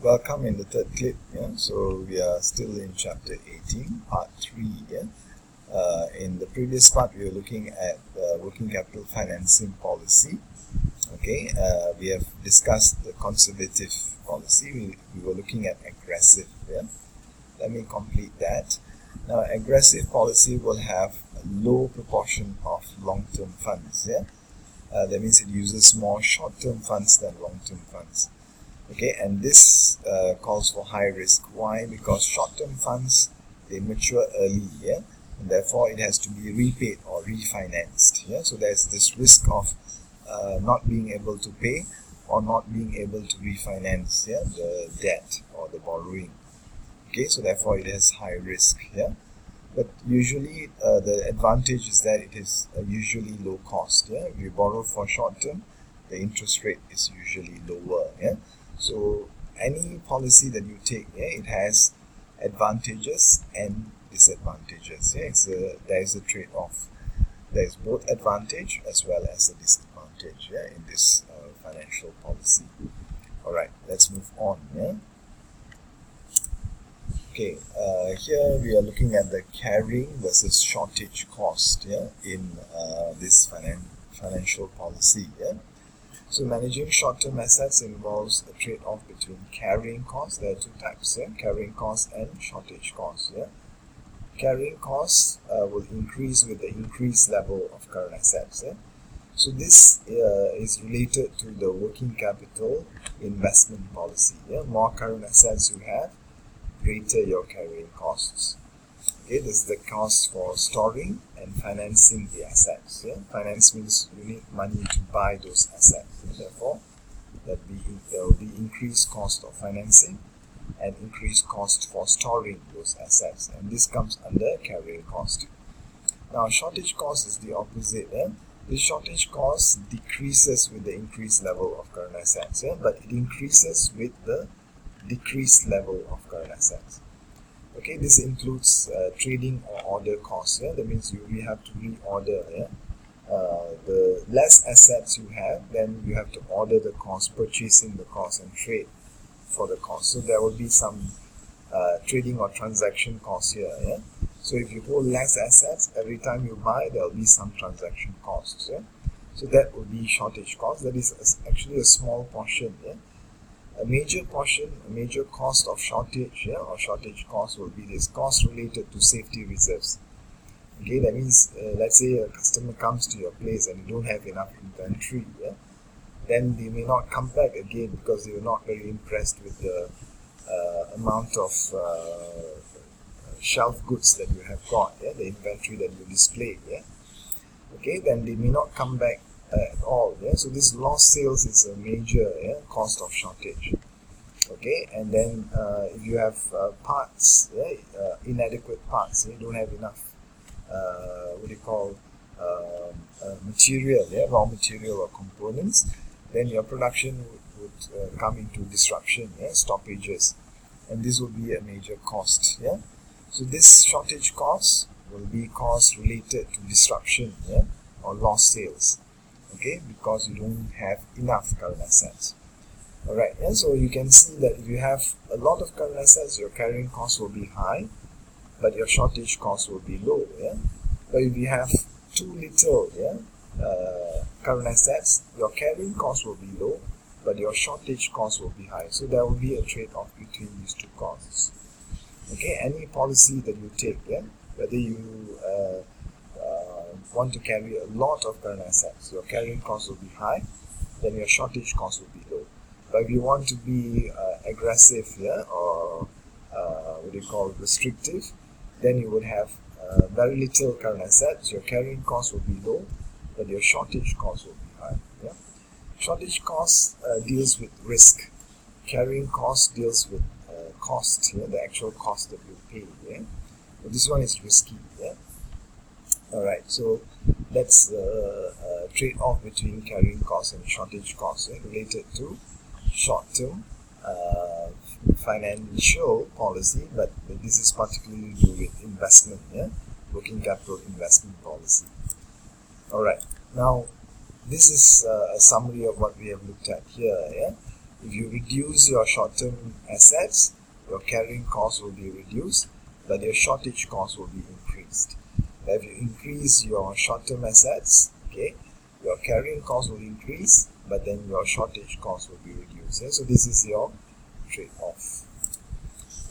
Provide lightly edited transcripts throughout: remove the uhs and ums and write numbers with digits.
Welcome in the third clip. So we are still in chapter 18, part 3. In the previous part, we were looking at working capital financing policy. Okay, we have discussed the conservative policy. We were looking at aggressive. Let me complete that. Now, aggressive policy will have a low proportion of long-term funds. That means it uses more short-term funds than long-term funds. Okay, and this calls for high risk. Why? Because short-term funds, they mature early, and therefore it has to be repaid or refinanced. So there's this risk of not being able to pay or not being able to refinance the debt or the borrowing. Okay, so therefore it has high risk. But usually the advantage is that it is usually low cost. If you borrow for short term, the interest rate is usually lower. So any policy that you take, it has advantages and disadvantages. There is a trade-off. There is both advantage as well as a disadvantage in this financial policy. Alright, let's move on. Okay, here we are looking at the carrying versus shortage cost in this financial policy. So managing short-term assets involves a trade-off between carrying costs. There are two types, carrying costs and shortage costs. Carrying costs will increase with the increased level of current assets. So this is related to the working capital investment policy. More current assets you have, greater your carrying costs. Okay, this is the cost for storing and financing the assets. Finance means you need money to buy those assets. Therefore, there will be increased cost of financing and increased cost for storing those assets, and this comes under carrying cost. Now, shortage cost is the opposite. The shortage cost decreases with the increased level of current assets, but it increases with the decreased level of current assets. Okay, this includes trading or order costs. That means we have to reorder. The less assets you have, then you have to order the cost, purchasing the cost, and trade for the cost. So there will be some trading or transaction costs here. So if you hold less assets, every time you buy, there will be some transaction costs. So that will be shortage cost. That is actually a small portion. A major portion, a major cost of shortage or shortage cost will be this cost related to safety reserves. Okay, that means let's say a customer comes to your place and you don't have enough inventory, then they may not come back again because they were not very impressed with the amount of shelf goods that you have got, the inventory that you display. Okay, then they may not come back at all. So this lost sales is a major cost of shortage. Okay, and then if you have parts, inadequate parts, you don't have enough material, raw material or components, then your production would come into disruption, stoppages, and this will be a major cost. So this shortage cost will be cost related to disruption or lost sales. Okay, because you don't have enough current assets. Alright, so you can see that if you have a lot of current assets, your carrying cost will be high, but your shortage cost will be low. But if you have too little current assets, your carrying cost will be low, but your shortage cost will be high. So there will be a trade-off between these two costs. Okay, any policy that you take, whether you want to carry a lot of current assets, your carrying cost will be high, then your shortage cost will be low. But if you want to be aggressive or restrictive, then you would have very little current assets, your carrying cost will be low, but your shortage cost will be high. Shortage cost deals with risk. Carrying cost deals with cost, the actual cost that you pay. But this one is risky. Alright, so that's a trade-off between carrying cost and shortage cost related to short-term financial policy, but this is particularly to do with investment, working capital investment policy. Alright, now this is a summary of what we have looked at here. If you reduce your short-term assets, your carrying cost will be reduced, but your shortage cost will be increased. If you increase your short-term assets, okay, your carrying cost will increase, but then your shortage cost will be reduced. So this is your trade-off.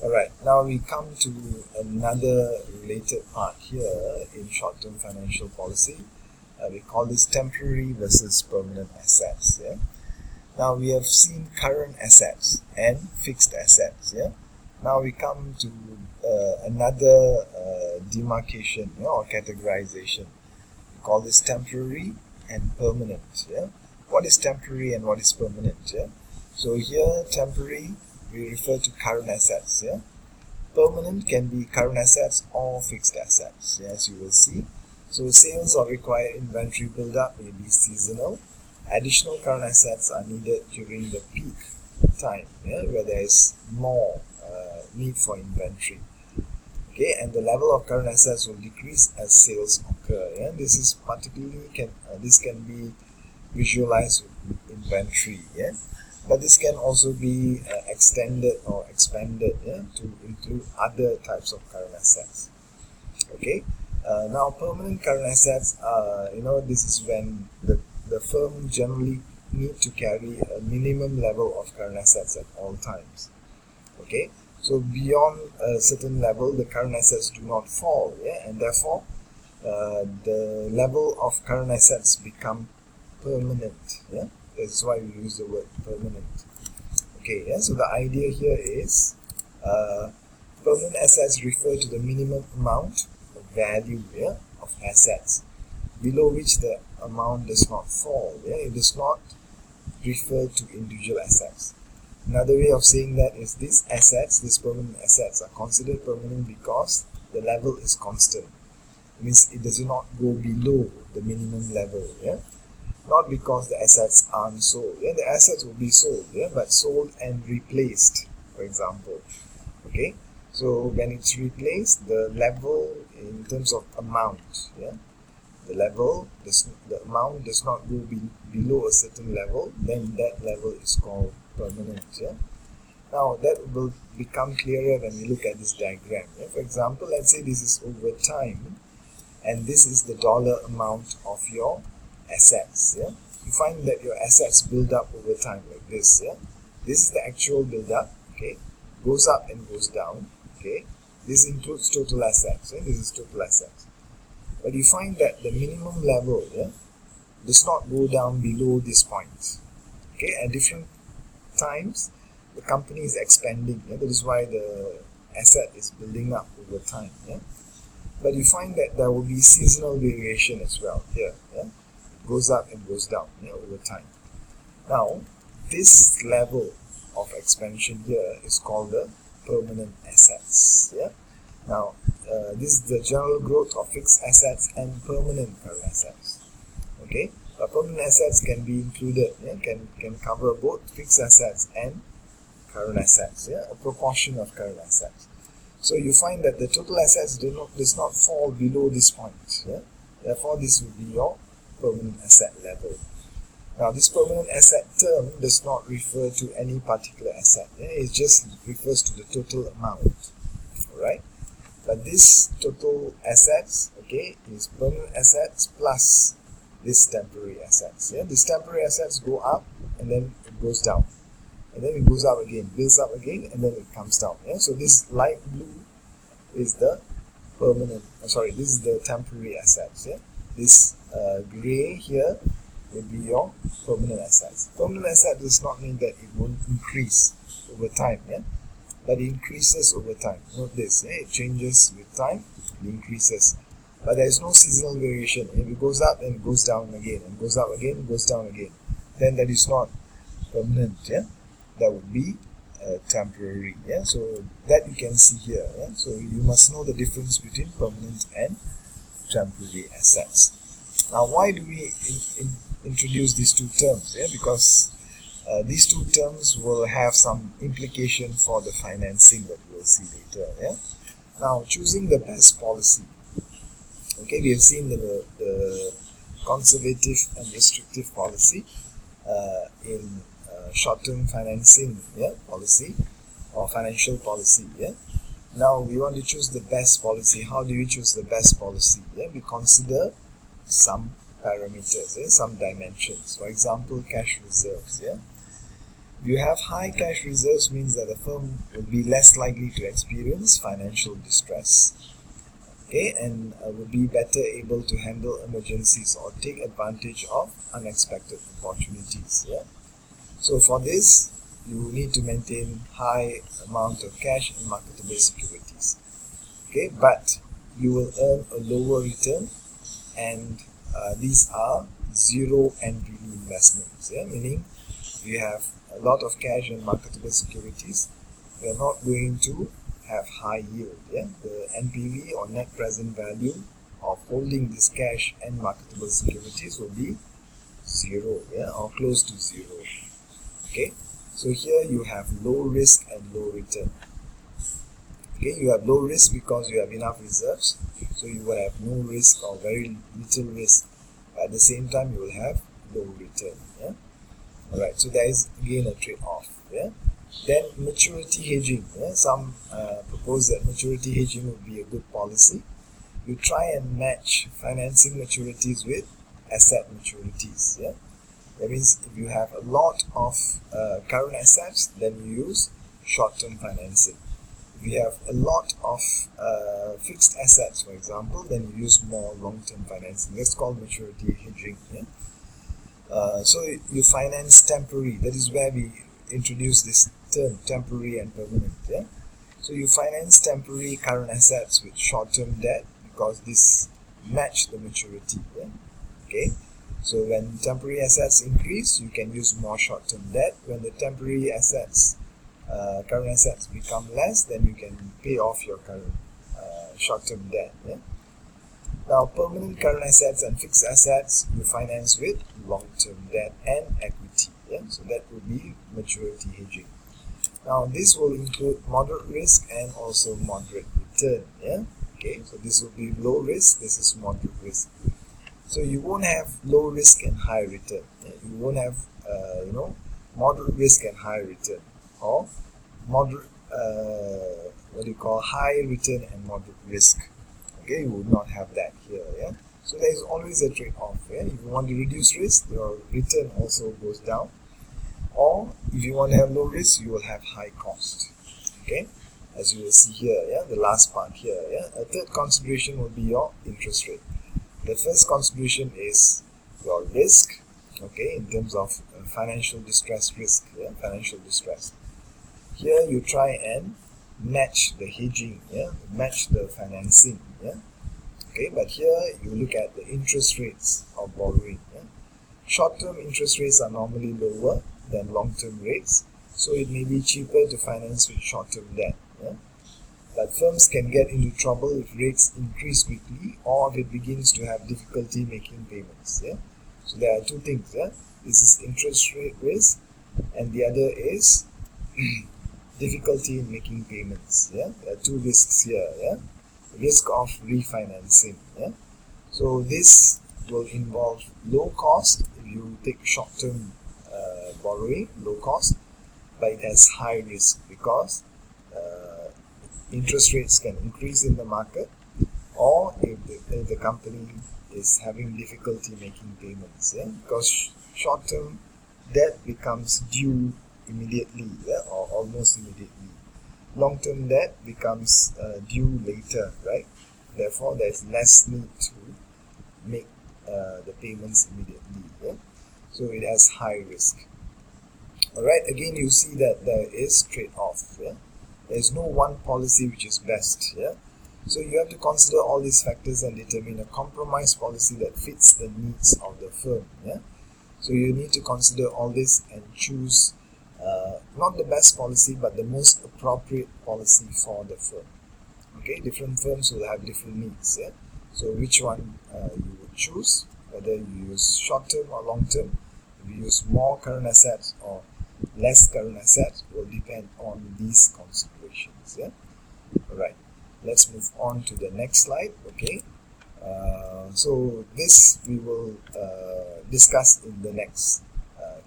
Alright, now we come to another related part here in short-term financial policy. We call this temporary versus permanent assets. Yeah? Now we have seen current assets and fixed assets. Yeah? Now we come to another demarcation, or categorization. We call this temporary and permanent. Yeah? What is temporary and what is permanent? Yeah? So here, temporary, we refer to current assets. Yeah? Permanent can be current assets or fixed assets, as you will see. So sales or required inventory build-up may be seasonal. Additional current assets are needed during the peak time, where there is more need for inventory. Okay, and the level of current assets will decrease as sales occur. Yeah? This is particularly this can be visualized with inventory. Yeah? But this can also be extended or expanded, to include other types of current assets. Okay. Now, permanent current assets, this is when the firm generally need to carry a minimum level of current assets at all times. Okay. So beyond a certain level, the current assets do not fall, and therefore the level of current assets become permanent. Yeah. That's why we use the word permanent. Okay, so the idea here is permanent assets refer to the minimum amount of value of assets below which the amount does not fall. It does not refer to individual assets. Another way of saying that is these permanent assets are considered permanent because the level is constant. It means it does not go below the minimum level. Not because the assets aren't sold. The assets will be sold, but sold and replaced, for example. Okay, so when it's replaced, the level in terms of amount, the amount does not go below a certain level, then that level is called permanent. Now that will become clearer when we look at this diagram. For example, let's say this is over time, and this is the dollar amount of your assets. You find that your assets build up over time like this. This is the actual build up. Okay, goes up and goes down. Okay, this includes total assets. This is total assets. But you find that the minimum level does not go down below this point. Okay, at different times the company is expanding. That is why the asset is building up over time. But you find that there will be seasonal variation as well here. Goes up and goes down over time. Now, this level of expansion here is called the permanent assets. Now, this is the general growth of fixed assets and permanent current assets. Okay, but permanent assets can be included. Can cover both fixed assets and current assets. A proportion of current assets. So you find that the total assets does not fall below this point. Therefore, this will be your permanent asset level. Now, this permanent asset term does not refer to any particular asset. It just refers to the total amount. Alright? But this total assets, is permanent assets plus this temporary assets. These temporary assets go up and then it goes down. And then it goes up again, builds up again, and then it comes down. So this light blue is the this is the temporary assets. This gray here will be your permanent assets. Permanent asset does not mean that it won't increase over time, but it increases over time. Note this, it changes with time, it increases. But there is no seasonal variation. If it goes up and goes down again, and goes up again, and goes down again, then that is not permanent. That would be temporary. So that you can see here. So you must know the difference between permanent and temporary assets. Now, why do we introduce these two terms? Because these two terms will have some implication for the financing that we will see later. Now, choosing the best policy. We have seen the conservative and restrictive policy in short-term financing policy or financial policy. Now we want to choose the best policy. How do we choose the best policy? We consider some parameters, some dimensions. For example, cash reserves. If you have high cash reserves, means that the firm will be less likely to experience financial distress. And will be better able to handle emergencies or take advantage of unexpected opportunities. So for this, you need to maintain high amount of cash and marketable securities. But you will earn a lower return, and these are zero NPV investments. Meaning you have a lot of cash and marketable securities, you are not going to have high yield. The NPV or net present value of holding this cash and marketable securities will be zero, or close to zero. So here you have low risk and low return. You have low risk because you have enough reserves, so you will have no risk or very little risk. At the same time, you will have low return. Alright, so there is again a trade-off. Then maturity hedging. Some propose that maturity hedging would be a good policy. You try and match financing maturities with asset maturities. That means if you have a lot of current assets, then you use short-term financing. If you have a lot of fixed assets, for example, then you use more long-term financing. That's called maturity hedging. So you finance temporary. That is where we introduce this term, temporary and permanent. So you finance temporary current assets with short-term debt because this match the maturity. So when temporary assets increase, you can use more short-term debt. When the temporary assets, current assets become less, then you can pay off your current short-term debt. Now, permanent current assets and fixed assets you finance with long-term debt and equity. So that would be maturity hedging. Now, this will include moderate risk and also moderate return. So this will be low risk. This is moderate risk. So you won't have low risk and high return. You won't have moderate risk and high return, or moderate high return and moderate risk. You will not have that here. So there is always a trade-off. If you want to reduce risk, your return also goes down, or if you want to have low risk, you will have high cost. As you will see here, the last part here. A third consideration will be your interest rate. The first consideration is your risk, in terms of financial distress risk, financial distress. Here you try and match the hedging, match the financing. But here you look at the interest rates of borrowing. Short-term interest rates are normally lower than long-term rates, so it may be cheaper to finance with short-term debt. But firms can get into trouble if rates increase quickly or if it begins to have difficulty making payments. So there are two things. This is interest rate risk, and the other is difficulty in making payments. There are two risks here. Risk of refinancing. So this will involve low cost if you take short-term borrowing, low cost, but it has high risk because interest rates can increase in the market, or if the company is having difficulty making payments. Because short-term debt becomes due immediately, or almost immediately. Long-term debt becomes due later, right? Therefore, there is less need to make the payments immediately. So it has high risk. Alright, again you see that there is trade-off. There is no one policy which is best. So you have to consider all these factors and determine a compromise policy that fits the needs of the firm. So you need to consider all this and choose not the best policy, but the most appropriate policy for the firm. Different firms will have different needs. So which one you would choose, whether you use short-term or long-term, if you use more current assets or less current assets, will depend on these considerations. Alright, let's move on to the next slide. So this we will discuss in the next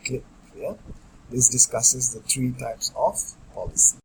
clip. This discusses the three types of policy.